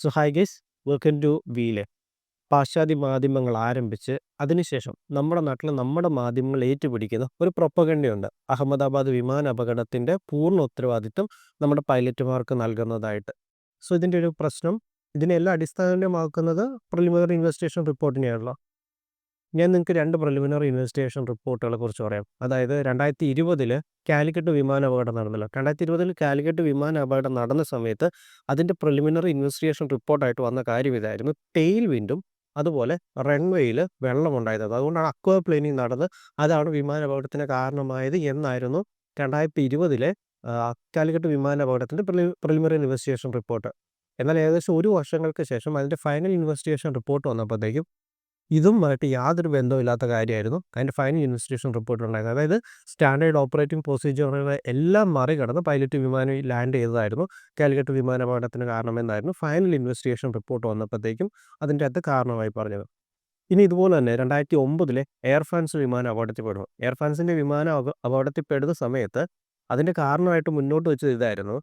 So hi guys, welcome to wheel. പാശ്ചാത്യ മാധ്യമങ്ങൾ ആരംഭിച്ച് അതിനുശേഷം നമ്മുടെ നാട്ടിൽ നമ്മുടെ മാധ്യമങ്ങൾ ഏറ്റുപിടിക്കുന്ന ഒരു പ്രൊപ്പഗണ്ടയുണ്ട്. അഹമ്മദാബാദ് വിമാന അപകടത്തിൻ്റെ പൂർണ്ണ ഉത്തരവാദിത്വം നമ്മുടെ പൈലറ്റുമാർക്ക് നൽകുന്നതായിട്ട്. സോ ഇതിൻ്റെ ഒരു പ്രശ്നം, ഇതിനെല്ലാം അടിസ്ഥാനമാക്കുന്നത് പ്രിലിമിനറി ഇൻവെസ്റ്റിഗേഷൻ റിപ്പോർട്ടിനെയാണല്ലോ. ഞാൻ നിങ്ങൾക്ക് 2 പ്രിലിമിനറി ഇൻവെസ്റ്റിഗേഷൻ റിപ്പോർട്ടുകളെ കുറിച്ച് പറയാം. അതായത് 2020 കാലിക്കറ്റ് വിമാന അപകടം നടന്നല്ലോ. 2020 കാലിക്കറ്റ് വിമാന അപകടം നടന്ന സമയത്ത് അതിൻ്റെ പ്രിലിമിനറി ഇൻവെസ്റ്റിഗേഷൻ റിപ്പോർട്ടായിട്ട് വന്ന കാര്യം ഇതായിരുന്നു. ടെയിൽ വിൻഡും അതുപോലെ റൺവേയിൽ വെള്ളമുണ്ടായത്. അതുകൊണ്ടാണ് അക്വാ പ്ലെയിനിങ് നടന്ന് അതാണ് വിമാന അപകടത്തിന് കാരണമായത് എന്നായിരുന്നു 2020 കാലിക്കറ്റ് വിമാന അപകടത്തിൻ്റെ പ്രിലിമിനറി ഇൻവെസ്റ്റിഗേഷൻ റിപ്പോർട്ട്. എന്നാൽ ഏകദേശം 1 വർഷങ്ങൾക്ക് ശേഷം അതിൻ്റെ ഫൈനൽ ഇൻവെസ്റ്റിഗേഷൻ റിപ്പോർട്ട് വന്നപ്പോഴത്തേക്കും ഇതുമായിട്ട് യാതൊരു ബന്ധവുമില്ലാത്ത കാര്യമായിരുന്നു അതിൻ്റെ ഫൈനൽ ഇൻവെസ്റ്റിഗേഷൻ റിപ്പോർട്ട് ഉണ്ടായിരുന്നത്. അതായത് സ്റ്റാൻഡേർഡ് ഓപ്പറേറ്റിംഗ് പ്രൊസീജിയറുകളെ എല്ലാം മറികടന്ന് പൈലറ്റ് വിമാനം ലാൻഡ് ചെയ്തതായിരുന്നു കാലിക്കറ്റ് വിമാനാപകടത്തിന് കാരണമെന്നായിരുന്നു ഫൈനൽ ഇൻവെസ്റ്റിഗേഷൻ റിപ്പോർട്ട് വന്നപ്പോഴത്തേക്കും അതിൻ്റെ അകത്ത് കാരണമായി പറഞ്ഞത്. ഇനി ഇതുപോലെ തന്നെ 2009 എയർ ഫ്രാൻസ് വിമാനം അപകടത്തിൽപ്പെടുന്നു. എയർ ഫ്രാൻസിൻ്റെ വിമാനം അപകടത്തിൽപ്പെടുന്ന സമയത്ത് അതിൻ്റെ കാരണമായിട്ട് മുന്നോട്ട് വെച്ചത് ഇതായിരുന്നു.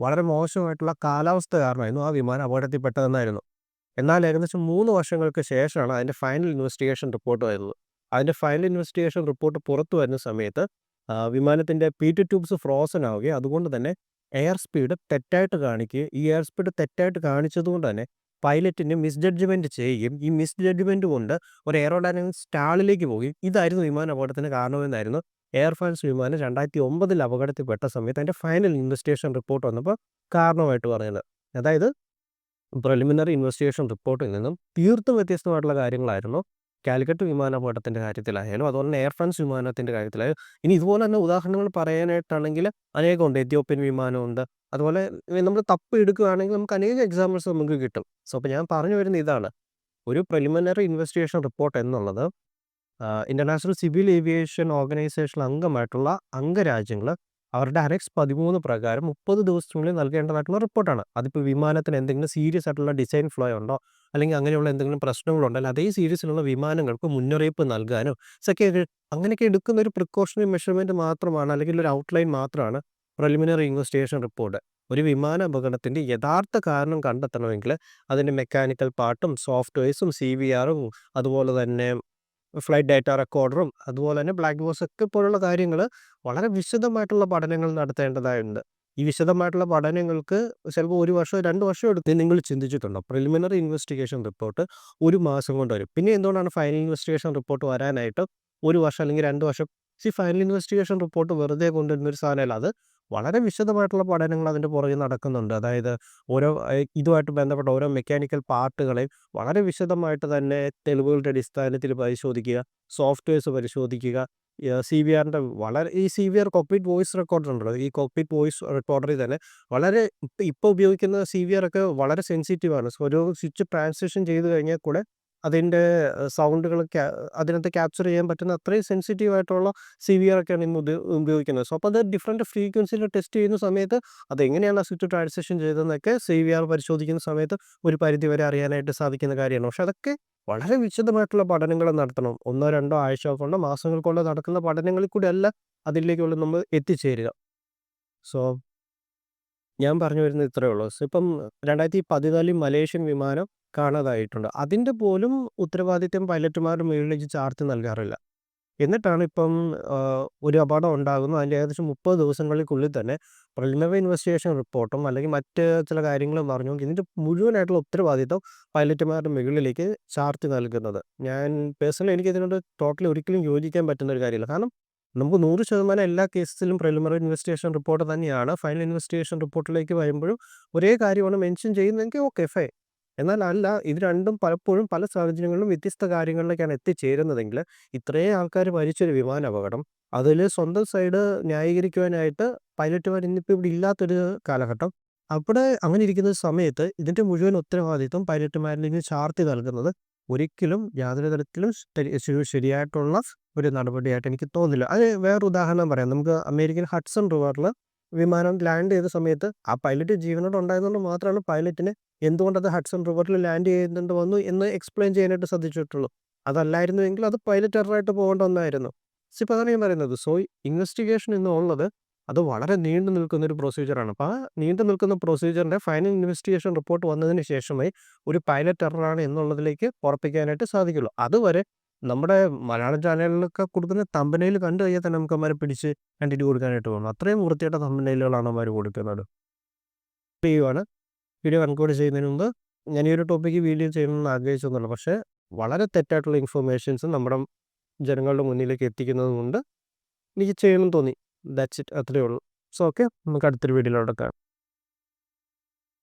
വളരെ മോശമായിട്ടുള്ള കാലാവസ്ഥ കാരണമായിരുന്നു ആ വിമാനം അപകടത്തിൽപ്പെട്ടതെന്നായിരുന്നു. എന്നാൽ ഏകദേശം 3 വർഷങ്ങൾക്ക് ശേഷമാണ് അതിൻ്റെ ഫൈനൽ ഇൻവെസ്റ്റിഗേഷൻ റിപ്പോർട്ട് വരുന്നത്. അതിൻ്റെ ഫൈനൽ ഇൻവെസ്റ്റിഗേഷൻ റിപ്പോർട്ട് പുറത്തു വരുന്ന സമയത്ത് വിമാനത്തിൻ്റെ PT ട്യൂബ്സ് ഫ്രോസൺ ആവുകയും അതുകൊണ്ട് തന്നെ എയർ സ്പീഡ് തെറ്റായിട്ട് കാണിക്കുകയും ഈ എയർ സ്പീഡ് തെറ്റായിട്ട് കാണിച്ചതുകൊണ്ട് തന്നെ പൈലറ്റിന് മിസ്ജഡ്ജ്മെൻറ്റ് ചെയ്യുകയും ഈ മിസ്ജഡ്ജ്മെൻറ്റ് കൊണ്ട് ഒരു എയറോഡൈനാമിക് സ്റ്റാളിലേക്ക് പോവുകയും ഇതായിരുന്നു വിമാന അപകടത്തിന് കാരണമെന്നായിരുന്നു എയർ ഫ്രാൻസ് വിമാനം 2009 അപകടത്തിൽപ്പെട്ട സമയത്ത് അതിൻ്റെ ഫൈനൽ ഇൻവെസ്റ്റിഗേഷൻ റിപ്പോർട്ട് വന്നപ്പോൾ കാരണമായിട്ട് പറഞ്ഞത്. അതായത് പ്രിലിമിനറി ഇൻവെസ്റ്റിഗേഷൻ റിപ്പോർട്ടിൽ നിന്നും തീർത്തും വ്യത്യസ്തമായിട്ടുള്ള കാര്യങ്ങളായിരുന്നു കാലിക്കറ്റ് വിമാനാപകടത്തിൻ്റെ കാര്യത്തിലായാലും അതുപോലെ തന്നെ എയർ ഫ്രാൻസ് വിമാനത്തിൻ്റെ കാര്യത്തിലായാലും. ഇനി ഇതുപോലെ തന്നെ ഉദാഹരണങ്ങൾ പറയാനായിട്ടാണെങ്കിൽ അനേകമുണ്ട്. എത്യോപ്യൻ വിമാനമുണ്ട്. അതുപോലെ നമ്മൾ തപ്പ് എടുക്കുകയാണെങ്കിൽ നമുക്ക് അനേകം എക്സാമ്പിൾസ് നമുക്ക് കിട്ടും. സോ അപ്പോൾ ഞാൻ പറഞ്ഞു വരുന്ന ഇതാണ്, ഒരു പ്രിലിമിനറി ഇൻവെസ്റ്റിഗേഷൻ റിപ്പോർട്ട് എന്നുള്ളത് ഇൻ്റർനാഷണൽ സിവിൽ ഏവിയേഷൻ ഓർഗനൈസേഷൻ അംഗമായിട്ടുള്ള അംഗരാജ്യങ്ങൾ അവരുടെ അനക്സ് 13 പ്രകാരം 30 ദിവസത്തിനുള്ളിൽ നൽകേണ്ടതായിട്ടുള്ള റിപ്പോർട്ടാണ്. അതിപ്പോൾ വിമാനത്തിന് എന്തെങ്കിലും സീരിയസ് ആയിട്ടുള്ള ഡിസൈൻ ഫ്ലോ ഉണ്ടോ അല്ലെങ്കിൽ അങ്ങനെയുള്ള എന്തെങ്കിലും പ്രശ്നങ്ങളുണ്ടെങ്കിൽ അതേ സീരീസിലുള്ള വിമാനങ്ങൾക്ക് മുന്നറിയിപ്പ് നൽകാനോ അങ്ങനെയൊക്കെ എടുക്കുന്ന ഒരു പ്രിക്കോഷണറി മെഷർമെൻറ്റ് മാത്രമാണ്, അല്ലെങ്കിൽ ഒരു ഔട്ട്ലൈൻ മാത്രമാണ് പ്രിലിമിനറി ഇൻവെസ്റ്റിഗേഷൻ റിപ്പോർട്ട്. ഒരു വിമാന അപകടത്തിൻ്റെ യഥാർത്ഥ കാരണം കണ്ടെത്തണമെങ്കിൽ അതിൻ്റെ മെക്കാനിക്കൽ പാർട്ടും സോഫ്റ്റ്വെയർസും CVRും അതുപോലെ തന്നെ ഫ്ലൈറ്റ് ഡാറ്റ റെക്കോർഡറും അതുപോലെ തന്നെ ബ്ലാക്ക് ബോക്സ് ഒക്കെ പോലുള്ള കാര്യങ്ങൾ വളരെ വിശദമായിട്ടുള്ള പഠനങ്ങൾ നടത്തേണ്ടതായിട്ടുണ്ട്. ഈ വിശദമായിട്ടുള്ള പഠനങ്ങൾക്ക് ചിലപ്പോൾ 1 വർഷമോ 2 വർഷമോ എടുത്ത് നിങ്ങൾ ചിന്തിച്ചിട്ടുണ്ടോ? പ്രിലിമിനറി ഇൻവെസ്റ്റിഗേഷൻ റിപ്പോർട്ട് 1 മാസം കൊണ്ട് വരും. പിന്നെ എന്തുകൊണ്ടാണ് ഫൈനൽ ഇൻവെസ്റ്റിഗേഷൻ റിപ്പോർട്ട് വരാനായിട്ട് 1 വർഷം അല്ലെങ്കിൽ 2 വർഷം? ഫൈനൽ ഇൻവെസ്റ്റിഗേഷൻ റിപ്പോർട്ട് വെറുതെ കൊണ്ടുവരുന്ന ഒരു സാധനമല്ല. അത് വളരെ വിശദമായിട്ടുള്ള പഠനങ്ങൾ അതിൻ്റെ പുറകെ നടക്കുന്നുണ്ട്. അതായത് ഓരോ ഇതുമായിട്ട് ബന്ധപ്പെട്ട ഓരോ മെക്കാനിക്കൽ പാർട്ടുകളെയും വളരെ വിശദമായിട്ട് തന്നെ തെളിവുകളുടെ അടിസ്ഥാനത്തിൽ പരിശോധിക്കുക, സോഫ്റ്റ്വെയർസ് പരിശോധിക്കുക. CVRൻ്റെ ഈ CVR കോക്പിറ്റ് വോയിസ് റെക്കോർഡർ ഉണ്ടല്ലോ, ഈ കോക്പിറ്റ് വോയിസ് റെക്കോർഡറിൽ തന്നെ വളരെ ഇപ്പോൾ ഉപയോഗിക്കുന്ന CVR ഒക്കെ വളരെ സെൻസിറ്റീവാണ്. സോ ഒരു സ്വിച്ച് ട്രാൻസിഷൻ ചെയ്ത് കഴിഞ്ഞാൽ കൂടെ അതിൻ്റെ സൗണ്ടുകൾ അതിനകത്ത് ക്യാപ്ചർ ചെയ്യാൻ പറ്റുന്ന അത്രയും സെൻസിറ്റീവായിട്ടുള്ള CVR ഒക്കെയാണ് ഇന്ന് ഉപയോഗിക്കുന്നത്. സോ അപ്പോൾ അത് ഡിഫറൻറ്റ് ഫ്രീക്വൻസിയിൽ ടെസ്റ്റ് ചെയ്യുന്ന സമയത്ത് അതെങ്ങനെയാണ് ആ സ്വിച്ച് ട്രാൻസിഷൻ ചെയ്തതെന്നൊക്കെ CVR പരിശോധിക്കുന്ന സമയത്ത് ഒരു പരിധി വരെ അറിയാനായിട്ട് സാധിക്കുന്ന കാര്യമാണ്. പക്ഷെ അതൊക്കെ വളരെ വിശദമായിട്ടുള്ള പഠനങ്ങൾ നടത്തണം. 1-2 ആഴ്ച കൊണ്ടോ മാസങ്ങൾ കൊണ്ടോ നടക്കുന്ന പഠനങ്ങളിൽ കൂടി അല്ല അതിലേക്കുള്ള നമ്മൾ എത്തിച്ചേരുക. സോ ഞാൻ പറഞ്ഞു വരുന്നത് ഇത്രയേ ഉള്ളൂ. സോ ഇപ്പം 2014 മലേഷ്യൻ വിമാനം കാണാതായിട്ടുണ്ട്. അതിൻ്റെ പോലും ഉത്തരവാദിത്വം പൈലറ്റുമാരുടെ മുകളിലേക്ക് ചാർത്തി നൽകാറില്ല. എന്നിട്ടാണ് ഇപ്പം ഒരു അപകടം ഉണ്ടാകുന്നു. അതിൻ്റെ ഏകദേശം 30 ദിവസങ്ങൾക്കുള്ളിൽ തന്നെ പ്രിലിമിനറി ഇൻവെസ്റ്റിഗേഷൻ റിപ്പോർട്ടും അല്ലെങ്കിൽ മറ്റ് ചില കാര്യങ്ങളും പറഞ്ഞു ഇതിൻ്റെ മുഴുവനായിട്ടുള്ള ഉത്തരവാദിത്വം പൈലറ്റുമാരുടെ മുകളിലേക്ക് ചാർത്തി നൽകുന്നത്. ഞാൻ പേഴ്സണലി എനിക്കിതിനോട് ടോട്ടലി ഒരിക്കലും യോജിക്കാൻ പറ്റുന്ന ഒരു കാര്യമില്ല. കാരണം നമുക്ക് 100% എല്ലാ കേസിലും പ്രിലിമിനറി ഇൻവെസ്റ്റിഗേഷൻ റിപ്പോർട്ട് തന്നെയാണ്. ഫൈനൽ ഇൻവെസ്റ്റിഗേഷൻ റിപ്പോർട്ടിലേക്ക് വരുമ്പോഴും ഒരേ കാര്യമാണ് മെൻഷൻ ചെയ്യുന്നതെങ്കിൽ ഓക്കെ ഫൈൻ. എന്നാൽ അല്ല, ഇത് രണ്ടും പലപ്പോഴും പല സാഹചര്യങ്ങളിലും വ്യത്യസ്ത കാര്യങ്ങളിലേക്കാണ് എത്തിച്ചേരുന്നതെങ്കിൽ ഇത്രയും ആൾക്കാർ മരിച്ചൊരു വിമാന അപകടം അതിൽ സ്വന്തം സൈഡ് ന്യായീകരിക്കുവാനായിട്ട് പൈലറ്റുമാർ ഇന്നിപ്പോൾ ഇവിടെ ഇല്ലാത്തൊരു കാലഘട്ടം. അവിടെ അങ്ങനെ ഇരിക്കുന്ന സമയത്ത് ഇതിൻ്റെ മുഴുവൻ ഉത്തരവാദിത്വം പൈലറ്റുമാരിലേക്ക് ചാർത്തി നൽകുന്നത് ഒരിക്കലും യാതൊരു തരത്തിലും ശരിയായിട്ടുള്ള ഒരു നടപടിയായിട്ട് എനിക്ക് തോന്നുന്നില്ല. അത് വേറൊരു ഉദാഹരണം പറയാം. നമുക്ക് അമേരിക്കൻ ഹഡ്സൺ റിവറിൽ വിമാനം ലാൻഡ് ചെയ്ത സമയത്ത് ആ പൈലറ്റ് ജീവനോടെ ഉണ്ടായതുകൊണ്ട് മാത്രമാണ് പൈലറ്റിന് എന്തുകൊണ്ടത് ഹഡ്സൺ റിവറിൽ ലാൻഡ് ചെയ്യുന്നുണ്ട് വന്നു എന്ന് എക്സ്പ്ലെയിൻ ചെയ്യാനായിട്ട് സാധിച്ചിട്ടുള്ളൂ. അതല്ലായിരുന്നുവെങ്കിൽ അത് പൈലറ്റ് എററായിട്ട് പോകേണ്ട ഒന്നായിരുന്നു. ഇപ്പോൾ അതാണ് ഞാൻ പറയുന്നത്. സോ ഇൻവെസ്റ്റിഗേഷൻ എന്നുള്ളത് അത് വളരെ നീണ്ടു നിൽക്കുന്നൊരു പ്രൊസീജിയറാണ്. അപ്പോൾ ആ നീണ്ടു നിൽക്കുന്ന പ്രൊസീജിയറിൻ്റെ ഫൈനൽ ഇൻവെസ്റ്റിഗേഷൻ റിപ്പോർട്ട് വന്നതിന് ശേഷമേ ഒരു പൈലറ്റ് എററാണ് എന്നുള്ളതിലേക്ക് ഉറപ്പിക്കാനായിട്ട് സാധിക്കുള്ളൂ. അതുവരെ നമ്മുടെ മലയാളം ചാനലിലൊക്കെ കൊടുക്കുന്ന തമ്പനയിൽ കണ്ടു കഴിഞ്ഞാൽ തന്നെ നമുക്ക് അവന്മാരെ പിടിച്ച് കണ്ടിന്യൂ കൊടുക്കാനായിട്ട് തോന്നും. അത്രയും വൃത്തികെട്ട തമ്പനയിലുകളാണ് അവന്മാർ കൊടുക്കുന്നത്. ചെയ്യുവാണ്. വീഡിയോ കൺക്ലൂഡ് ചെയ്യുന്നതിന് മുമ്പ് ഞാൻ ഈ ഒരു ടോപ്പിക്ക് വീഡിയോ ചെയ്യണമെന്ന് ആഗ്രഹിച്ചൊന്നുമില്ല. പക്ഷേ വളരെ തെറ്റായിട്ടുള്ള ഇൻഫർമേഷൻസ് നമ്മുടെ ജനങ്ങളുടെ മുന്നിലേക്ക് എത്തിക്കുന്നത് കൊണ്ട് എനിക്ക് ചെയ്യണമെന്ന് തോന്നി. That's it. അത്രയേ ഉള്ളൂ. സോ ഓക്കെ, നമുക്ക് അടുത്തൊരു വീഡിയോയിലൂടെ കാണാം.